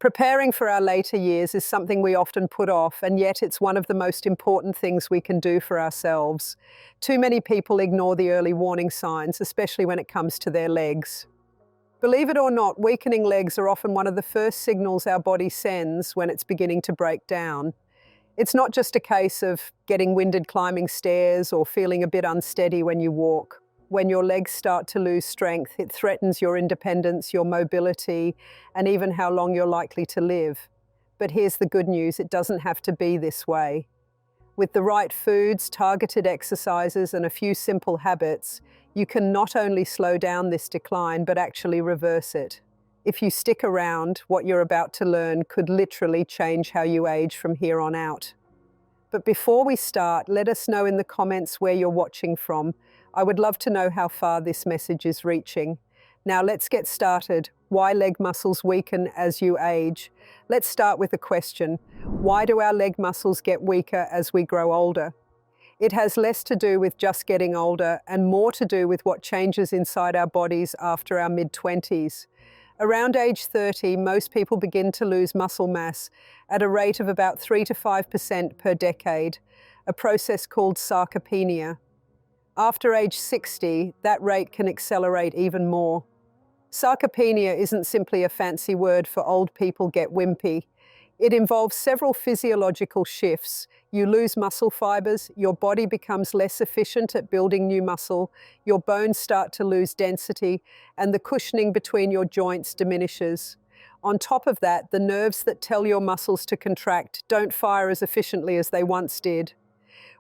Preparing for our later years is something we often put off, and yet it's one of the most important things we can do for ourselves. Too many people ignore the early warning signs, especially when it comes to their legs. Believe it or not, weakening legs are often one of the first signals our body sends when it's beginning to break down. It's not just a case of getting winded climbing stairs or feeling a bit unsteady when you walk. When your legs start to lose strength, it threatens your independence, your mobility, and even how long you're likely to live. But here's the good news, it doesn't have to be this way. With the right foods, targeted exercises, and a few simple habits, you can not only slow down this decline, but actually reverse it. If you stick around, what you're about to learn could literally change how you age from here on out. But before we start, let us know in the comments where you're watching from. I would love to know how far this message is reaching. Now let's get started. Why leg muscles weaken as you age? Let's start with a question. Why do our leg muscles get weaker as we grow older? It has less to do with just getting older and more to do with what changes inside our bodies after our mid-20s. Around age 30, most people begin to lose muscle mass at a rate of about 3 to 5% per decade, a process called sarcopenia. After age 60, that rate can accelerate even more. Sarcopenia isn't simply a fancy word for old people get wimpy. It involves several physiological shifts. You lose muscle fibers, your body becomes less efficient at building new muscle, your bones start to lose density, and the cushioning between your joints diminishes. On top of that, the nerves that tell your muscles to contract don't fire as efficiently as they once did.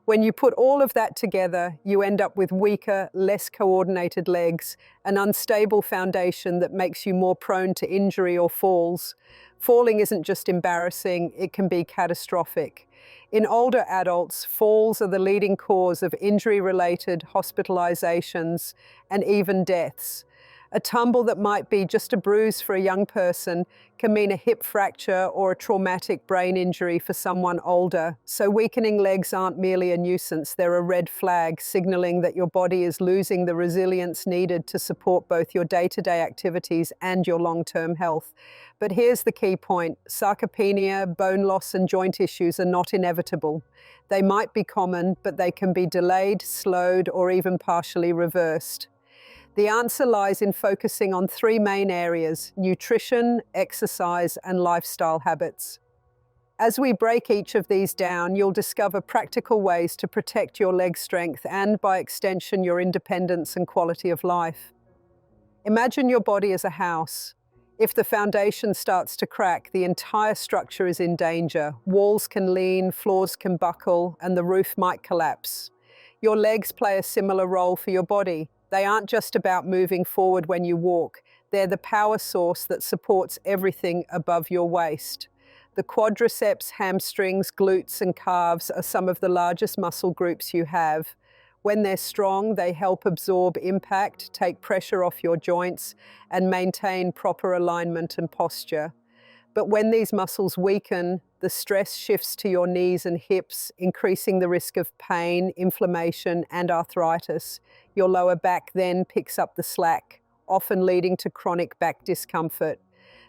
When you put all of that together, you end up with weaker, less coordinated legs, an unstable foundation that makes you more prone to injury or falls. Falling isn't just embarrassing, it can be catastrophic. In older adults, falls are the leading cause of injury-related hospitalizations and even deaths. A tumble that might be just a bruise for a young person can mean a hip fracture or a traumatic brain injury for someone older. So weakening legs aren't merely a nuisance, they're a red flag signaling that your body is losing the resilience needed to support both your day-to-day activities and your long-term health. But here's the key point. Sarcopenia, bone loss, and joint issues are not inevitable. They might be common, but they can be delayed, slowed, or even partially reversed. The answer lies in focusing on three main areas: nutrition, exercise, and lifestyle habits. As we break each of these down, you'll discover practical ways to protect your leg strength and, by extension, your independence and quality of life. Imagine your body as a house. If the foundation starts to crack, the entire structure is in danger. Walls can lean, floors can buckle, and the roof might collapse. Your legs play a similar role for your body. They aren't just about moving forward when you walk. They're the power source that supports everything above your waist. The quadriceps, hamstrings, glutes, and calves are some of the largest muscle groups you have. When they're strong, they help absorb impact, take pressure off your joints, and maintain proper alignment and posture. But when these muscles weaken, the stress shifts to your knees and hips, increasing the risk of pain, inflammation, and arthritis. Your lower back then picks up the slack, often leading to chronic back discomfort.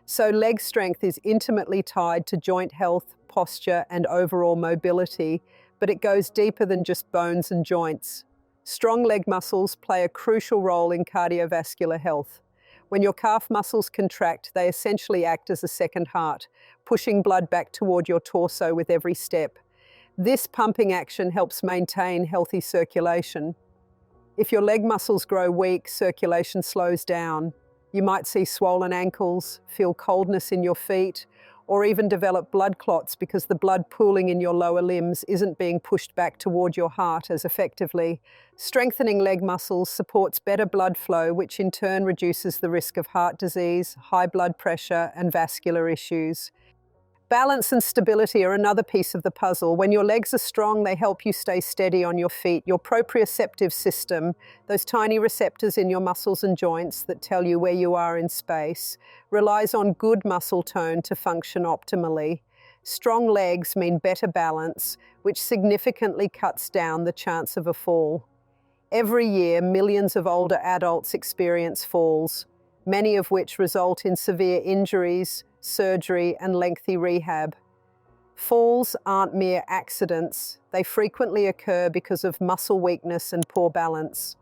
So leg strength is intimately tied to joint health, posture, and overall mobility, but it goes deeper than just bones and joints. Strong leg muscles play a crucial role in cardiovascular health. When your calf muscles contract, they essentially act as a second heart, pushing blood back toward your torso with every step. This pumping action helps maintain healthy circulation. If your leg muscles grow weak, circulation slows down. You might see swollen ankles, feel coldness in your feet, or even develop blood clots because the blood pooling in your lower limbs isn't being pushed back toward your heart as effectively. Strengthening leg muscles supports better blood flow, which in turn reduces the risk of heart disease, high blood pressure, and vascular issues. Balance and stability are another piece of the puzzle. When your legs are strong, they help you stay steady on your feet. Your proprioceptive system, those tiny receptors in your muscles and joints that tell you where you are in space, relies on good muscle tone to function optimally. Strong legs mean better balance, which significantly cuts down the chance of a fall. Every year, millions of older adults experience falls, many of which result in severe injuries, surgery, and lengthy rehab. Falls aren't mere accidents, they frequently occur because of muscle weakness and poor balance.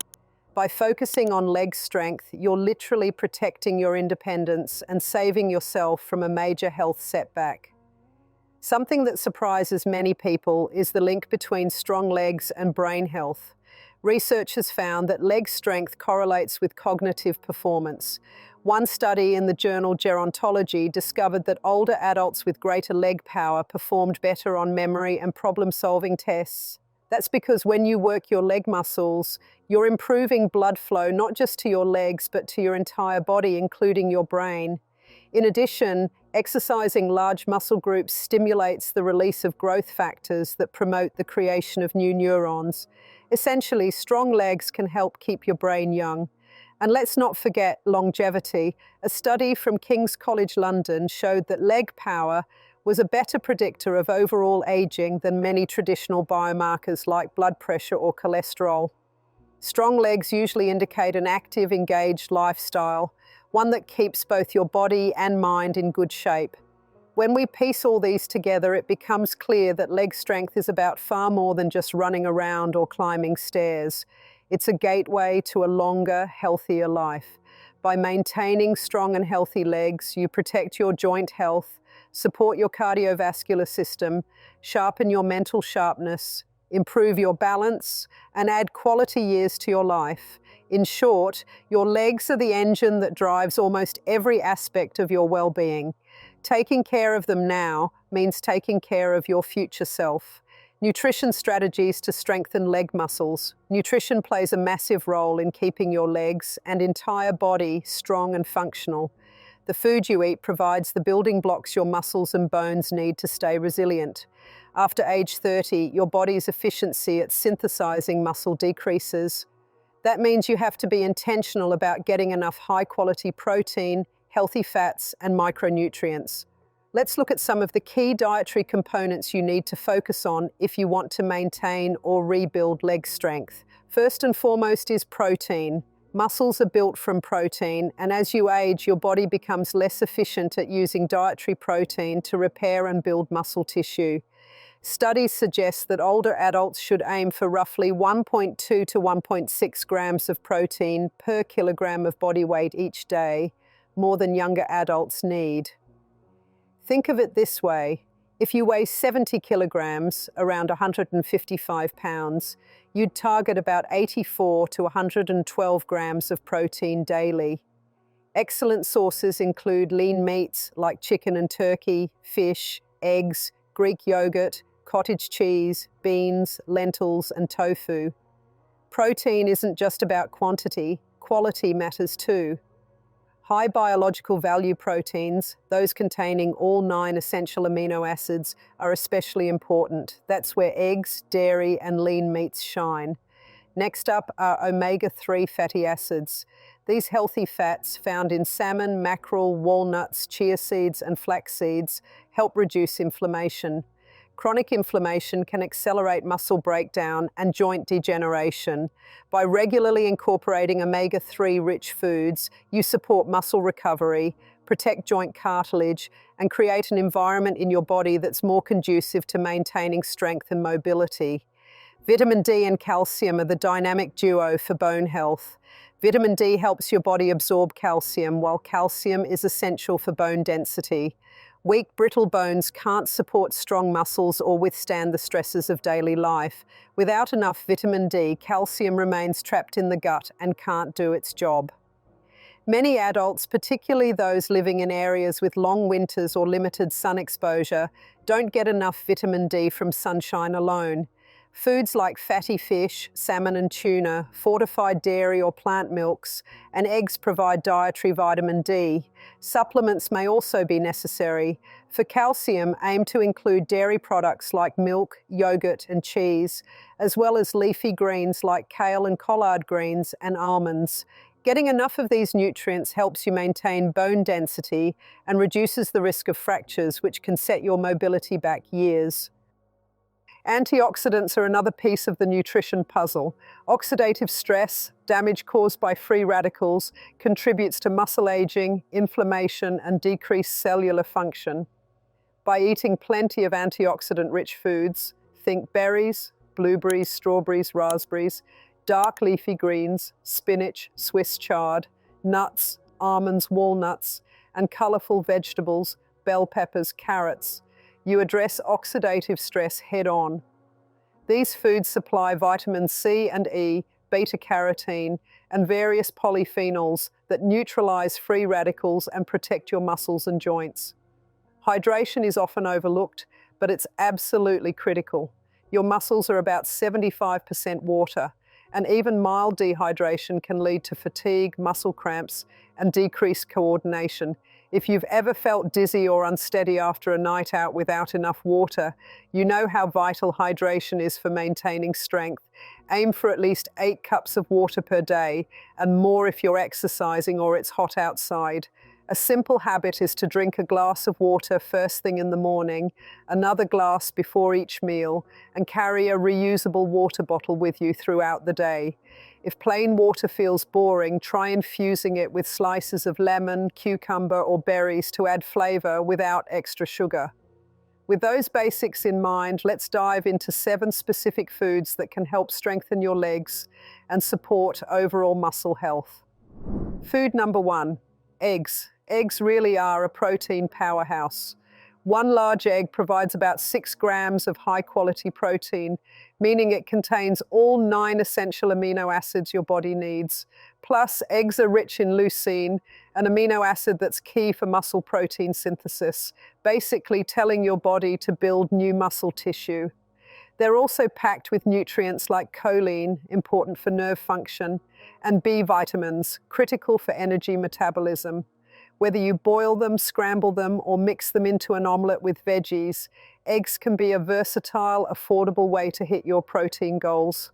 By focusing on leg strength, you're literally protecting your independence and saving yourself from a major health setback. Something that surprises many people is the link between strong legs and brain health. Research has found that leg strength correlates with cognitive performance. One study in the journal Gerontology discovered that older adults with greater leg power performed better on memory and problem-solving tests. That's because when you work your leg muscles, you're improving blood flow not just to your legs, but to your entire body, including your brain. In addition, exercising large muscle groups stimulates the release of growth factors that promote the creation of new neurons. Essentially, strong legs can help keep your brain young. And let's not forget longevity. A study from King's College London showed that leg power was a better predictor of overall aging than many traditional biomarkers like blood pressure or cholesterol. Strong legs usually indicate an active, engaged lifestyle, one that keeps both your body and mind in good shape. When we piece all these together, it becomes clear that leg strength is about far more than just running around or climbing stairs. It's a gateway to a longer, healthier life. By maintaining strong and healthy legs, you protect your joint health, support your cardiovascular system, sharpen your mental sharpness, improve your balance, and add quality years to your life. In short, your legs are the engine that drives almost every aspect of your well-being. Taking care of them now means taking care of your future self. Nutrition strategies to strengthen leg muscles. Nutrition plays a massive role in keeping your legs and entire body strong and functional. The food you eat provides the building blocks your muscles and bones need to stay resilient. After age 30, your body's efficiency at synthesizing muscle decreases. That means you have to be intentional about getting enough high-quality protein, healthy fats, and micronutrients. Let's look at some of the key dietary components you need to focus on if you want to maintain or rebuild leg strength. First and foremost is protein. Muscles are built from protein, and as you age, your body becomes less efficient at using dietary protein to repair and build muscle tissue. Studies suggest that older adults should aim for roughly 1.2 to 1.6 grams of protein per kilogram of body weight each day, more than younger adults need. Think of it this way. If you weigh 70 kilograms, around 155 pounds, you'd target about 84 to 112 grams of protein daily. Excellent sources include lean meats like chicken and turkey, fish, eggs, Greek yogurt, cottage cheese, beans, lentils, and tofu. Protein isn't just about quantity, quality matters too. High biological value proteins, those containing all 9 essential amino acids, are especially important. That's where eggs, dairy, and lean meats shine. Next up are omega-3 fatty acids. These healthy fats found in salmon, mackerel, walnuts, chia seeds, and flax seeds help reduce inflammation. Chronic inflammation can accelerate muscle breakdown and joint degeneration. By regularly incorporating omega-3 rich foods, you support muscle recovery, protect joint cartilage, and create an environment in your body that's more conducive to maintaining strength and mobility. Vitamin D and calcium are the dynamic duo for bone health. Vitamin D helps your body absorb calcium, while calcium is essential for bone density. Weak, brittle bones can't support strong muscles or withstand the stresses of daily life. Without enough vitamin D, calcium remains trapped in the gut and can't do its job. Many adults, particularly those living in areas with long winters or limited sun exposure, don't get enough vitamin D from sunshine alone. Foods like fatty fish, salmon and tuna, fortified dairy or plant milks, and eggs provide dietary vitamin D. Supplements may also be necessary. For calcium, aim to include dairy products like milk, yogurt, and cheese, as well as leafy greens like kale and collard greens and almonds. Getting enough of these nutrients helps you maintain bone density and reduces the risk of fractures, which can set your mobility back years. Antioxidants are another piece of the nutrition puzzle. Oxidative stress, damage caused by free radicals, contributes to muscle aging, inflammation, and decreased cellular function. By eating plenty of antioxidant-rich foods, think berries, blueberries, strawberries, raspberries, dark leafy greens, spinach, Swiss chard, nuts, almonds, walnuts, and colorful vegetables, bell peppers, carrots, you address oxidative stress head-on. These foods supply vitamin C and E, beta-carotene, and various polyphenols that neutralize free radicals and protect your muscles and joints. Hydration is often overlooked, but it's absolutely critical. Your muscles are about 75% water, and even mild dehydration can lead to fatigue, muscle cramps, and decreased coordination. If you've ever felt dizzy or unsteady after a night out without enough water, you know how vital hydration is for maintaining strength. Aim for at least 8 cups of water per day, and more if you're exercising or it's hot outside. A simple habit is to drink a glass of water first thing in the morning, another glass before each meal, and carry a reusable water bottle with you throughout the day. If plain water feels boring, try infusing it with slices of lemon, cucumber, or berries to add flavor without extra sugar. With those basics in mind, let's dive into 7 specific foods that can help strengthen your legs and support overall muscle health. Food number 1, eggs. Eggs really are a protein powerhouse. One large egg provides about 6 grams of high-quality protein, meaning it contains all 9 essential amino acids your body needs. Plus, eggs are rich in leucine, an amino acid that's key for muscle protein synthesis, basically telling your body to build new muscle tissue. They're also packed with nutrients like choline, important for nerve function, and B vitamins, critical for energy metabolism. Whether you boil them, scramble them, or mix them into an omelette with veggies, eggs can be a versatile, affordable way to hit your protein goals.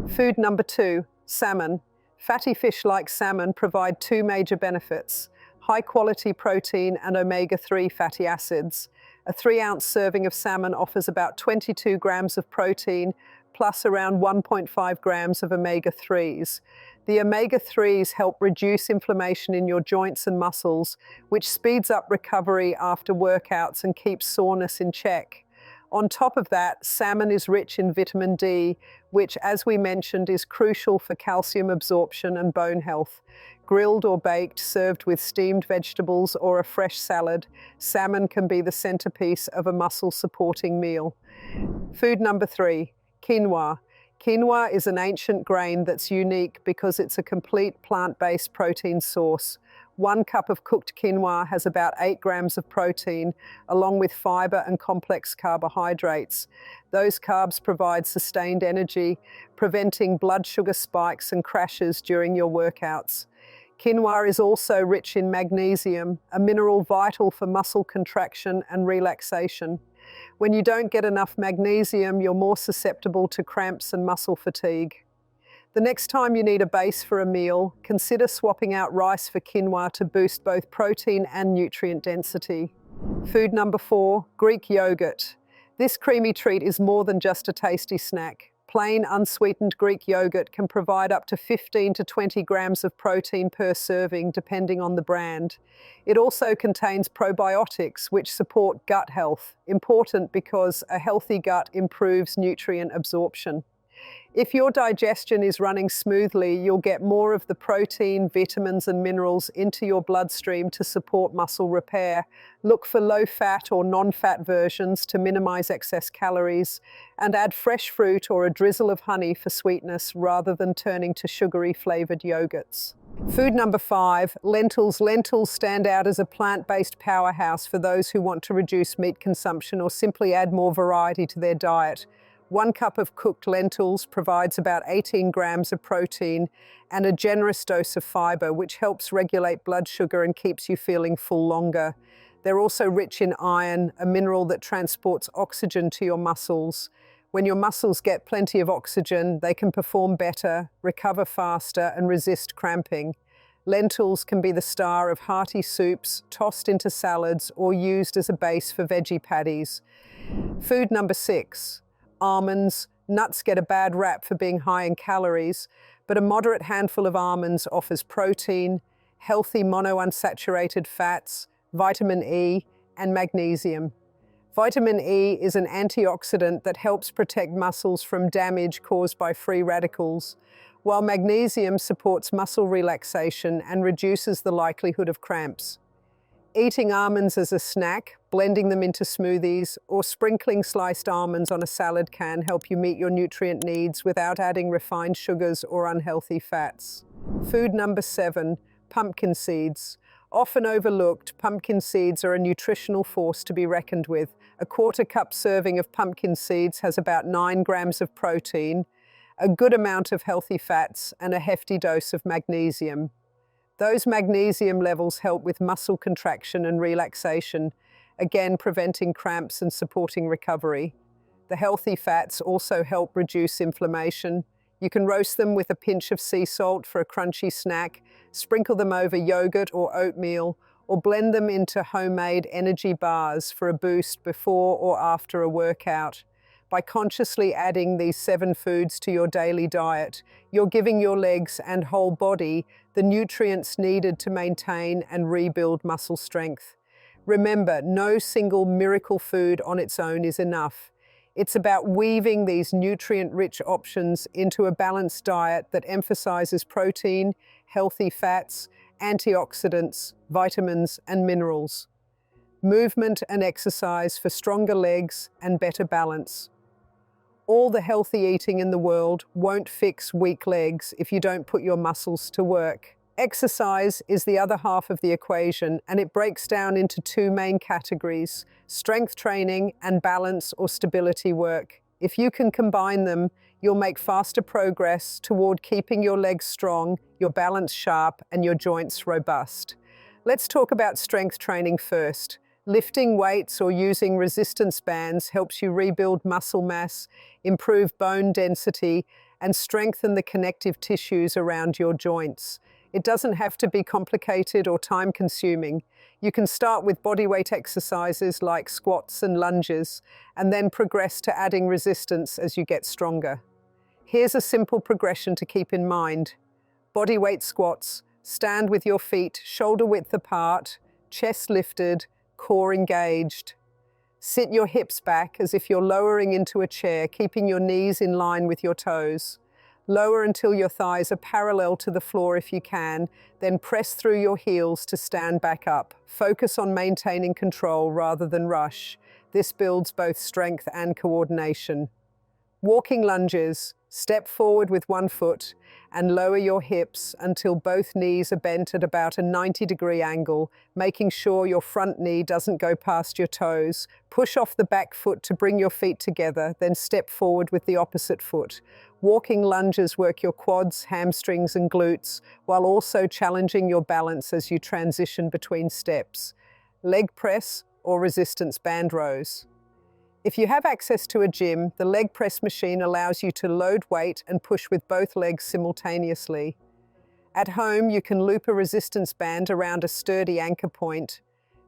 Food number 2, salmon. Fatty fish like salmon provide 2 major benefits: high-quality protein and omega-3 fatty acids. A 3-ounce serving of salmon offers about 22 grams of protein, plus around 1.5 grams of omega-3s. The omega-3s help reduce inflammation in your joints and muscles, which speeds up recovery after workouts and keeps soreness in check. On top of that, salmon is rich in vitamin D, which, as we mentioned, is crucial for calcium absorption and bone health. Grilled or baked, served with steamed vegetables or a fresh salad, salmon can be the centerpiece of a muscle-supporting meal. Food number 3, quinoa. Quinoa is an ancient grain that's unique because it's a complete plant-based protein source. 1 cup of cooked quinoa has about 8 grams of protein, along with fiber and complex carbohydrates. Those carbs provide sustained energy, preventing blood sugar spikes and crashes during your workouts. Quinoa is also rich in magnesium, a mineral vital for muscle contraction and relaxation. When you don't get enough magnesium, you're more susceptible to cramps and muscle fatigue. The next time you need a base for a meal, consider swapping out rice for quinoa to boost both protein and nutrient density. Food number 4, Greek yogurt. This creamy treat is more than just a tasty snack. Plain, unsweetened Greek yogurt can provide up to 15 to 20 grams of protein per serving, depending on the brand. It also contains probiotics, which support gut health, important because a healthy gut improves nutrient absorption. If your digestion is running smoothly, you'll get more of the protein, vitamins, and minerals into your bloodstream to support muscle repair. Look for low-fat or non-fat versions to minimize excess calories, and add fresh fruit or a drizzle of honey for sweetness rather than turning to sugary flavored yogurts. Food number 5, lentils. Lentils stand out as a plant-based powerhouse for those who want to reduce meat consumption or simply add more variety to their diet. 1 cup of cooked lentils provides about 18 grams of protein and a generous dose of fiber, which helps regulate blood sugar and keeps you feeling full longer. They're also rich in iron, a mineral that transports oxygen to your muscles. When your muscles get plenty of oxygen, they can perform better, recover faster, and resist cramping. Lentils can be the star of hearty soups, tossed into salads, or used as a base for veggie patties. Food number 6. Almonds. Nuts get a bad rap for being high in calories, but a moderate handful of almonds offers protein, healthy monounsaturated fats, vitamin E, and magnesium. Vitamin E is an antioxidant that helps protect muscles from damage caused by free radicals, while magnesium supports muscle relaxation and reduces the likelihood of cramps. Eating almonds as a snack, blending them into smoothies, or sprinkling sliced almonds on a salad can help you meet your nutrient needs without adding refined sugars or unhealthy fats. Food number 7, pumpkin seeds. Often overlooked, pumpkin seeds are a nutritional force to be reckoned with. A quarter-cup serving of pumpkin seeds has about 9 grams of protein, a good amount of healthy fats, and a hefty dose of magnesium. Those magnesium levels help with muscle contraction and relaxation, again preventing cramps and supporting recovery. The healthy fats also help reduce inflammation. You can roast them with a pinch of sea salt for a crunchy snack, sprinkle them over yogurt or oatmeal, or blend them into homemade energy bars for a boost before or after a workout. By consciously adding these 7 foods to your daily diet, you're giving your legs and whole body the nutrients needed to maintain and rebuild muscle strength. Remember, no single miracle food on its own is enough. It's about weaving these nutrient-rich options into a balanced diet that emphasizes protein, healthy fats, antioxidants, vitamins, and minerals. Movement and exercise for stronger legs and better balance. All the healthy eating in the world won't fix weak legs if you don't put your muscles to work. Exercise is the other half of the equation, and it breaks down into 2 main categories: strength training and balance or stability work. If you can combine them, you'll make faster progress toward keeping your legs strong, your balance sharp, and your joints robust. Let's talk about strength training first. Lifting weights or using resistance bands helps you rebuild muscle mass, improve bone density, and strengthen the connective tissues around your joints. It doesn't have to be complicated or time-consuming. You can start with bodyweight exercises like squats and lunges, and then progress to adding resistance as you get stronger. Here's a simple progression to keep in mind. Bodyweight squats. Stand with your feet shoulder-width apart, chest lifted, core engaged. Sit your hips back as if you're lowering into a chair, keeping your knees in line with your toes. Lower until your thighs are parallel to the floor if you can, then press through your heels to stand back up. Focus on maintaining control rather than rush. This builds both strength and coordination. Walking lunges. Step forward with one foot and lower your hips until both knees are bent at about a 90-degree angle, making sure your front knee doesn't go past your toes. Push off the back foot to bring your feet together, then step forward with the opposite foot. Walking lunges work your quads, hamstrings, and glutes, while also challenging your balance as you transition between steps. Leg press or resistance band rows. If you have access to a gym, the leg press machine allows you to load weight and push with both legs simultaneously. At home, you can loop a resistance band around a sturdy anchor point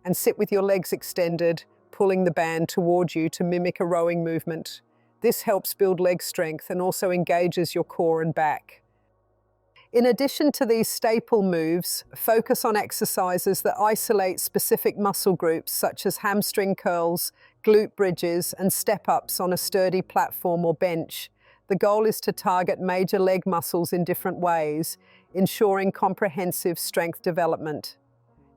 and sit with your legs extended, pulling the band toward you to mimic a rowing movement. This helps build leg strength and also engages your core and back. In addition to these staple moves, focus on exercises that isolate specific muscle groups such as hamstring curls, glute bridges, and step-ups on a sturdy platform or bench. The goal is to target major leg muscles in different ways, ensuring comprehensive strength development.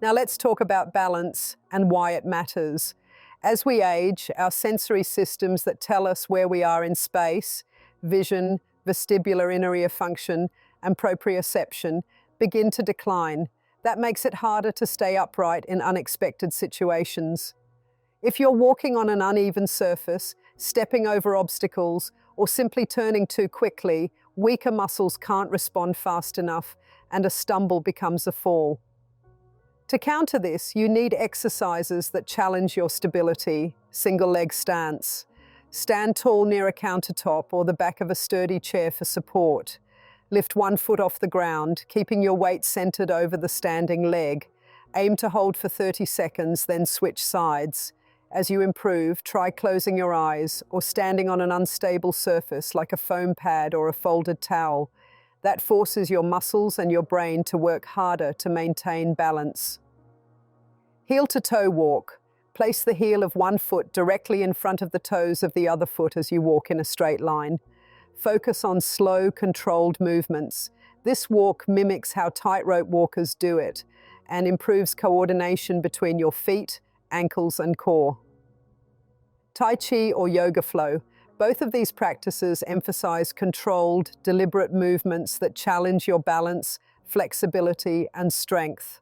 Now let's talk about balance and why it matters. As we age, our sensory systems that tell us where we are in space, vision, vestibular inner ear function, and proprioception begin to decline. That makes it harder to stay upright in unexpected situations. If you're walking on an uneven surface, stepping over obstacles, or simply turning too quickly, weaker muscles can't respond fast enough, and a stumble becomes a fall. To counter this, you need exercises that challenge your stability. Single leg stance. Stand tall near a countertop or the back of a sturdy chair for support. Lift one foot off the ground, keeping your weight centered over the standing leg. Aim to hold for 30 seconds, then switch sides. As you improve, try closing your eyes or standing on an unstable surface like a foam pad or a folded towel. That forces your muscles and your brain to work harder to maintain balance. Heel-to-toe walk. Place the heel of one foot directly in front of the toes of the other foot as you walk in a straight line. Focus on slow, controlled movements. This walk mimics how tightrope walkers do it and improves coordination between your feet, ankles, and core. Tai Chi or yoga flow. Both of these practices emphasize controlled, deliberate movements that challenge your balance, flexibility, and strength.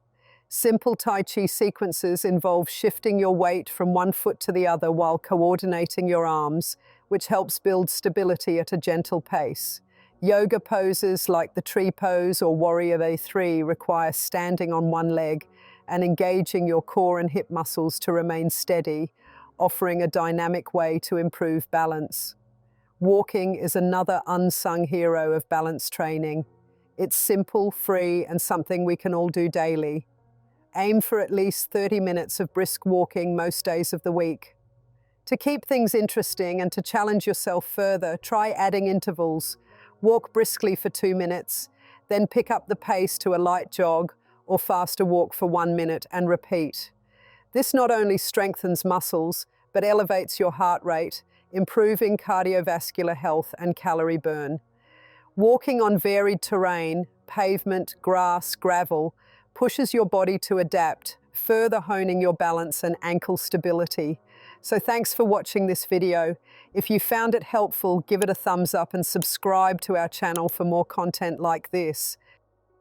Simple Tai Chi sequences involve shifting your weight from one foot to the other while coordinating your arms, which helps build stability at a gentle pace. Yoga poses like the tree pose or warrior A3 require standing on one leg and engaging your core and hip muscles to remain steady, offering a dynamic way to improve balance. Walking is another unsung hero of balance training. It's simple, free, and something we can all do daily. Aim for at least 30 minutes of brisk walking most days of the week. To keep things interesting and to challenge yourself further, try adding intervals. Walk briskly for 2 minutes, then pick up the pace to a light jog or faster walk for 1 minute and repeat. This not only strengthens muscles, but elevates your heart rate, improving cardiovascular health and calorie burn. Walking on varied terrain, pavement, grass, gravel, pushes your body to adapt, further honing your balance and ankle stability. So thanks for watching this video. If you found it helpful, give it a thumbs up and subscribe to our channel for more content like this.